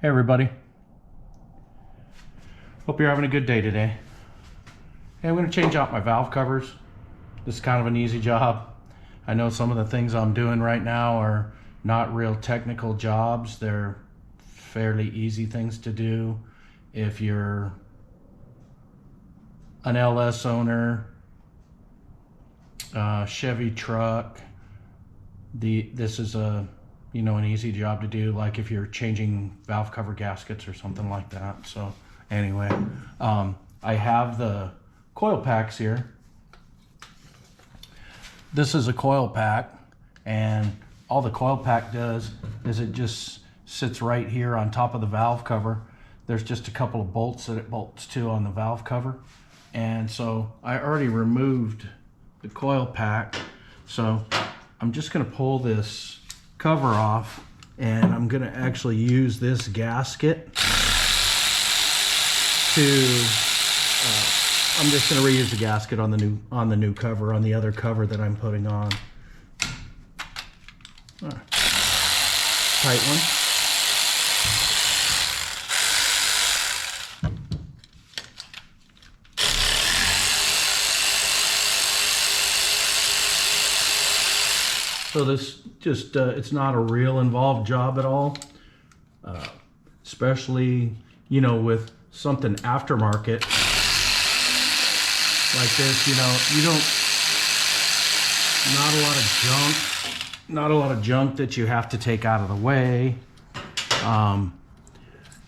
Hey everybody, hope you're having a good day today. Hey, I'm going to change out my valve covers. This is kind of an easy job. I know some of the things I'm doing right now are not real technical jobs. They're fairly easy things to do. If you're an LS owner, Chevy truck, this is an easy job to do, like if you're changing valve cover gaskets or something like that. So anyway, I have the coil packs here. This is a coil pack, and all the coil pack does is it just sits right here on top of the valve cover. There's just a couple of bolts that it bolts to on the valve cover, and so I already removed the coil pack. So I'm just going to pull this cover off, and I'm going to actually use this gasket to I'm just going to reuse the gasket on the new cover, on the other cover that I'm putting on. Tight one. So this just, it's not a real involved job at all, especially, with something aftermarket like this, you don't, not a lot of junk that you have to take out of the way.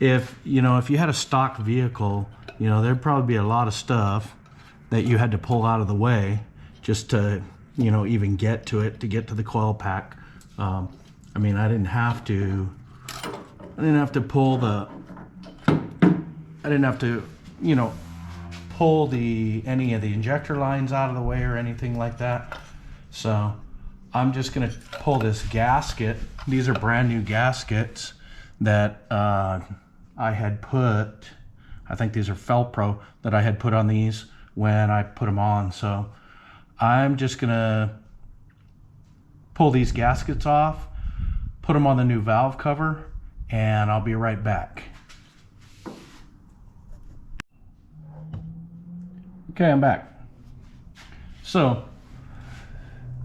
If you had a stock vehicle, there'd probably be a lot of stuff that you had to pull out of the way just to, even get to it, to get to the coil pack. I didn't have to pull any of the injector lines out of the way or anything like that. So I'm just gonna pull this gasket. These are brand new gaskets that I had put, I think these are Felpro, that I had put on these when I put them on. So I'm just gonna pull these gaskets off, put them on the new valve cover, and I'll be right back. Okay, I'm back. So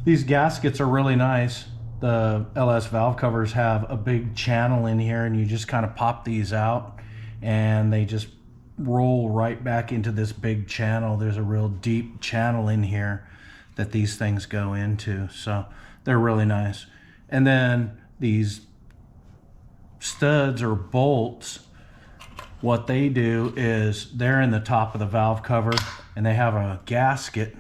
these gaskets are really nice. The LS valve covers have a big channel in here, and you just kind of pop these out and they just roll right back into this big channel. There's a real deep channel in here that these things go into, so they're really nice. And then these studs or bolts, what they do is they're in the top of the valve cover, and they have a gasket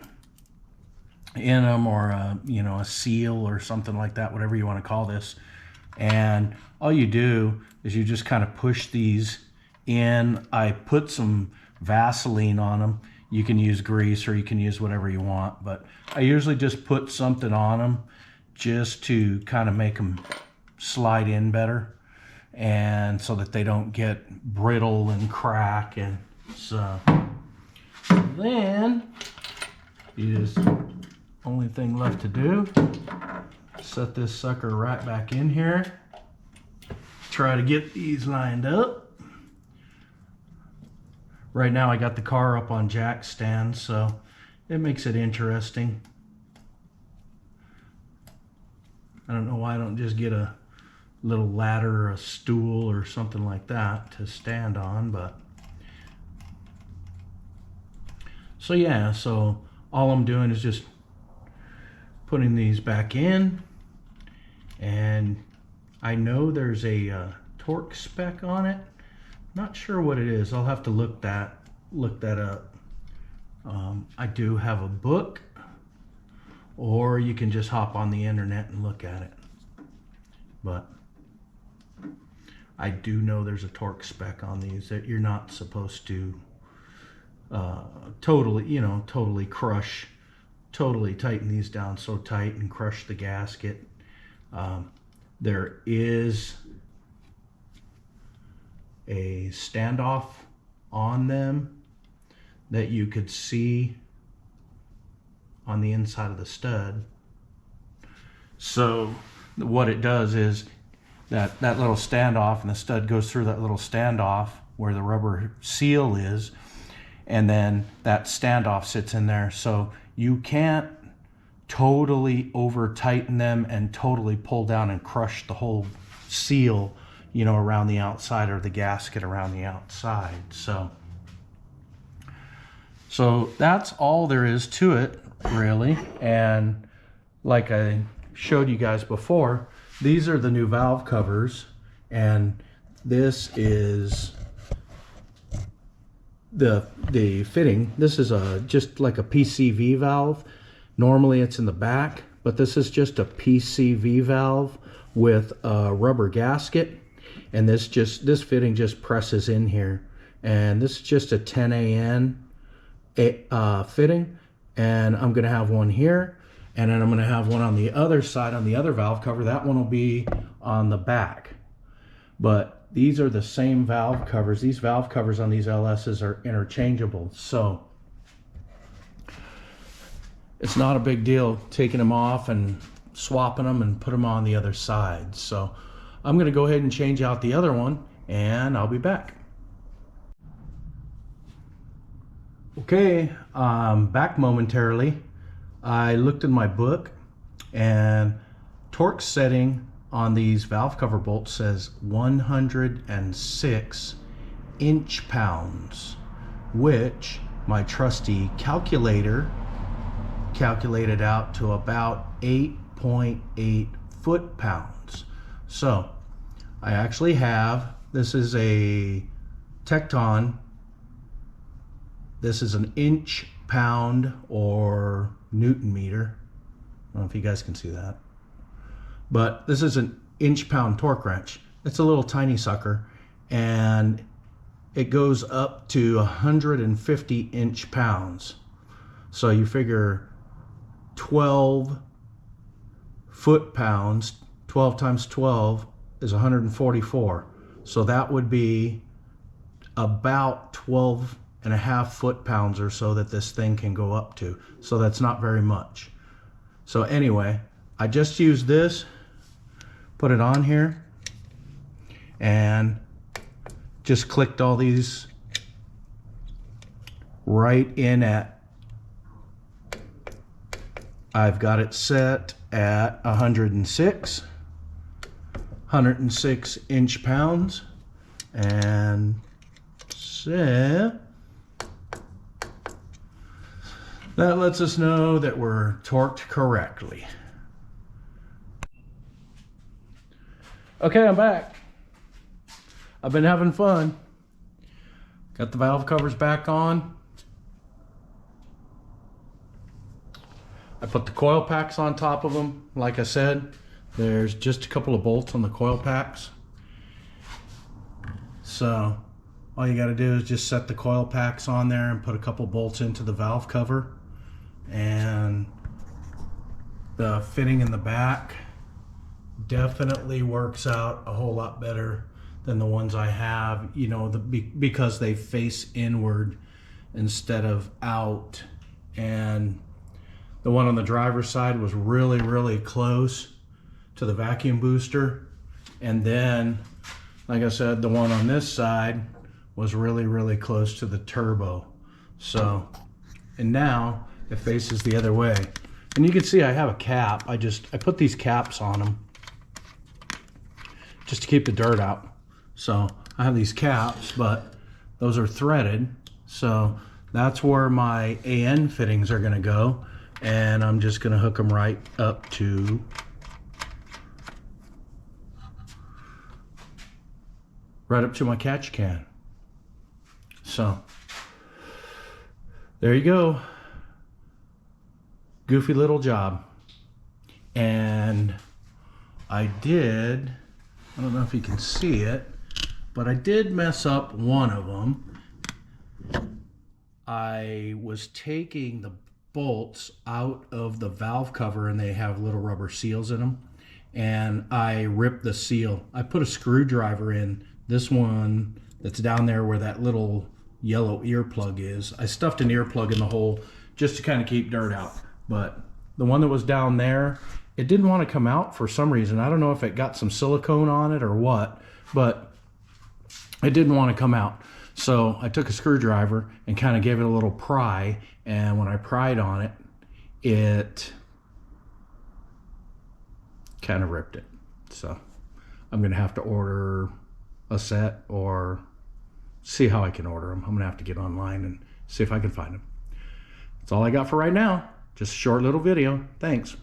in them, or a seal or something like that, whatever you want to call this. And all you do is you just kind of push these in. I put some Vaseline on them. You can use grease or you can use whatever you want, but I usually just put something on them just to kind of make them slide in better, and so that they don't get brittle and crack. And so then only thing left to do, set this sucker right back in here, try to get these lined up. Right now I got the car up on jack stands, so it makes it interesting. I don't know why I don't just get a little ladder or a stool or something like that to stand on, but so yeah, so all I'm doing is just putting these back in, and I know there's a torque spec on it. Not sure what it is. I'll have to look that up. I do have a book, or you can just hop on the internet and look at it, but I do know there's a torque spec on these that you're not supposed to totally tighten these down so tight and crush the gasket. There is a standoff on them that you could see on the inside of the stud. So what it does is that little standoff, and the stud goes through that little standoff where the rubber seal is, and then that standoff sits in there. So you can't totally over tighten them and totally pull down and crush the whole seal, you know, around the outside, or the gasket around the outside. So that's all there is to it, really. And like I showed you guys before, these are the new valve covers, and this is the fitting. This is just like a PCV valve. Normally it's in the back, but this is just a PCV valve with a rubber gasket, and this fitting just presses in here. And this is just a 10 AN fitting, and I'm going to have one here, and then I'm going to have one on the other side on the other valve cover. That one will be on the back. But these are the same valve covers. These valve covers on these LSs are interchangeable, so it's not a big deal taking them off and swapping them and put them on the other side. So I'm going to go ahead and change out the other one, and I'll be back. Okay, I'm back momentarily. I looked in my book, and torque setting on these valve cover bolts says 106 inch-pounds, which my trusty calculator calculated out to about 8.8 foot-pounds. So I actually have, this is a Tekton. This is an inch-pound or Newton meter. I don't know if you guys can see that. But this is an inch-pound torque wrench. It's a little tiny sucker, and it goes up to 150 inch-pounds. So you figure 12 foot-pounds, 12 times 12 is 144. So that would be about 12 and a half foot-pounds or so that this thing can go up to. So that's not very much. So anyway, I just used this, put it on here, and just clicked all these right in at, I've got it set at 106 inch-pounds, and so that lets us know that we're torqued correctly. Okay, I'm back. I've been having fun. Got the valve covers back on. I put the coil packs on top of them. Like I said, there's just a couple of bolts on the coil packs. So all you got to do is just set the coil packs on there and put a couple bolts into the valve cover. And the fitting in the back definitely works out a whole lot better than the ones I have, you know, because they face inward instead of out. And the one on the driver's side was really, really close to the vacuum booster. And then, like I said, the one on this side was really, really close to the turbo. So, and now it faces the other way. And you can see I have a cap. I put these caps on them just to keep the dirt out. So I have these caps, but those are threaded. So that's where my AN fittings are gonna go. And I'm just gonna hook them right up to my catch can. So there you go. Goofy little job. And I don't know if you can see it, but I did mess up one of them. I was taking the bolts out of the valve cover, and they have little rubber seals in them, and I ripped the seal. I put a screwdriver in this one that's down there where that little yellow earplug is. I stuffed an earplug in the hole just to kind of keep dirt out. But the one that was down there, it didn't want to come out for some reason. I don't know if it got some silicone on it or what, but it didn't want to come out. So I took a screwdriver and kind of gave it a little pry, and when I pried on it, it kind of ripped it. So I'm gonna have to order a set or see how I can order them. I'm gonna have to get online and see if I can find them. That's all I got for right now. Just a short little video. Thanks.